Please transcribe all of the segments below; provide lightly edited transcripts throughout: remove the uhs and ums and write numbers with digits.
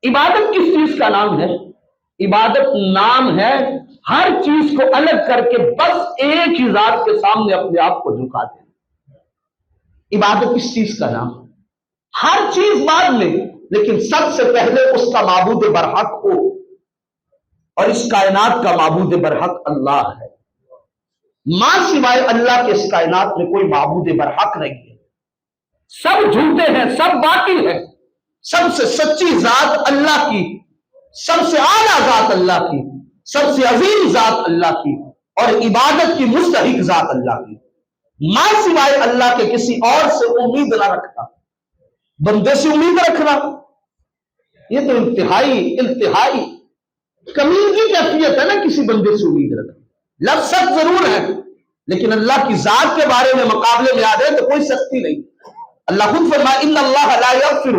عبادت کس چیز کا نام ہے؟ عبادت نام ہے ہر چیز کو الگ کر کے بس ایک ہی ذات کے سامنے اپنے آپ کو جھکا دینا۔ عبادت کس چیز کا نام ہے؟ ہر چیز بعد میں، لیکن سب سے پہلے اس کا معبود برحق ہو، اور اس کائنات کا معبود برحق اللہ ہے۔ ماں سوائے اللہ کے اس کائنات میں کوئی معبود برحق نہیں ہے، سب جھوٹے ہیں، سب باطل ہیں۔ سب سے سچی ذات اللہ کی، سب سے اعلیٰ ذات اللہ کی، سب سے عظیم ذات اللہ کی، اور عبادت کی مستحق ذات اللہ کی۔ ماں سوائے اللہ کے کسی اور سے امید نہ رکھنا، بندے سے امید رکھنا یہ تو انتہائی کمین کی کیفیت ہے نا، کسی بندے سے امید رکھنا۔ لفظ سخت ضرور ہے، لیکن اللہ کی ذات کے بارے میں مقابلے میں آ جائے تو کوئی سختی نہیں۔ اللہ خود فرمائے ان اللہ لا یغفر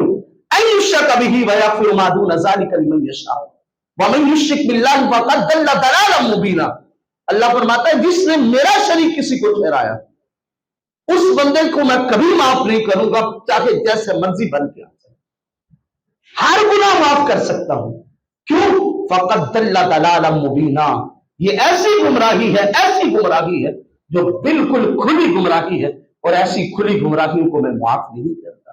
ان یشرک بہ ویغفر ما دون ذلک لمن یشاء ومن یشرک باللہ فقد ضل ضلالا مبینا۔ اللہ فرماتا ہے جس نے میرا شریک کسی کو ٹھہرایا اس بندے کو میں کبھی معاف نہیں کروں گا، چاہے جیسے مرضی بن کے آ جائے، ہر گناہ معاف کر سکتا ہوں۔ کیوں؟ فقد ضل ضلالا مبینا، یہ ایسی گمراہی ہے جو بالکل کھلی گمراہی ہے، اور ایسی کھلی گمراہیوں کو میں معاف نہیں کرتا۔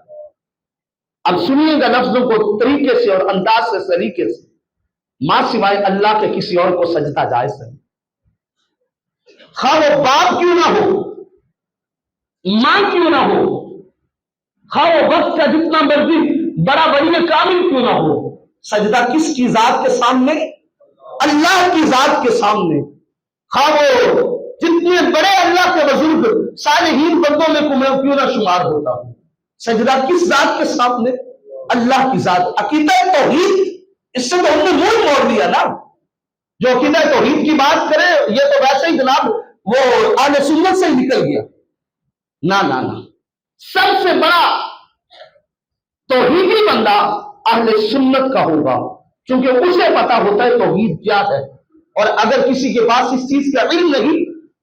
اب سنیے گا لفظوں کو طریقے سے اور انداز سے سلیقے سے۔ ماں سوائے اللہ کے کسی اور کو سجدہ جائز نہیں، خواہ وہ باپ کیوں نہ ہو، ماں کیوں نہ ہو، خواہ وہ وقت کا جتنا مرضی بڑا ولی کامل کیوں نہ ہو۔ سجدہ کس کی ذات کے سامنے؟ اللہ کی ذات کے سامنے، خواہ وہ جتنے بڑے اللہ کے بزرگ صالحین بندوں میں کیوں نہ شمار ہوتا ہو۔ سجدہ کس ذات کے سامنے؟ اللہ کی ذات۔ عقیدہ توحید، اس سے تو ہم نے منہ موڑ دیا نا۔ جو عقیدہ توحید کی بات کرے یہ تو ویسے ہی جناب وہ اہل سنت سے ہی نکل گیا۔ نہ سب سے بڑا توحیدی بندہ اہل سنت کا ہوگا، کیونکہ اسے پتا ہوتا ہے توحید کیا ہے۔ اور اگر کسی کے پاس اس چیز کا علم نہیں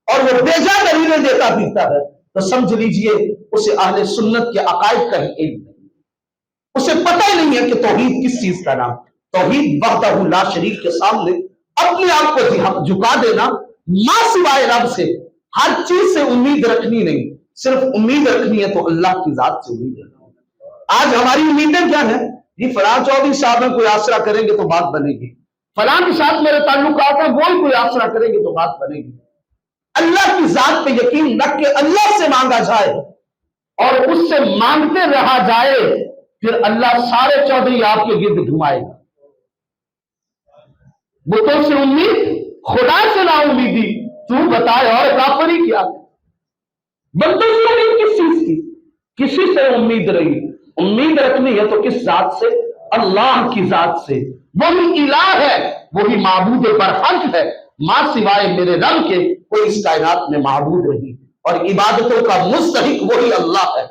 اور وہ بیجا دلیلیں دیتا پھرتا ہے تو سمجھ لیجئے اسے اہل سنت کے عقائد کا ہی علم نہیں، اسے پتہ ہی نہیں ہے کہ توحید کس چیز کا نام۔ توحید وحدہ لا شریک کے سامنے اپنے آپ کو جھکا دینا، ماں سوائے رب سے ہر چیز سے امید رکھنی نہیں، صرف امید رکھنی ہے تو اللہ کی ذات سے امید رکھنی۔ آج ہماری امیدیں کیا ہیں؟ جی فلاں چودھری صاحب میں کوئی آسرا کریں گے تو بات بنے گی، فلاں کے ساتھ میرے تعلقات ہیں وہ کوئی آسرا کریں گے تو بات بنے گی۔ اللہ کی ذات پہ یقین رکھ کے اللہ سے مانگا جائے اور اس سے مانگتے رہا جائے، پھر اللہ سارے چودھری آپ کے گرد گھمائے گا۔ بتوں سے امید، خدا سے نا امیدی، تو بتائے اور کافری کیا ہے؟ بندوں سے امید کس چیز کی؟ کسی سے امید رہی، امید رکھنی ہے تو کس ذات سے؟ اللہ کی ذات سے۔ وہی الہ ہے، وہی معبود برحق ہے۔ ماں سوائے میرے رب کے کوئی اس کائنات میں معبود نہیں، اور عبادتوں کا مستحق وہی اللہ ہے۔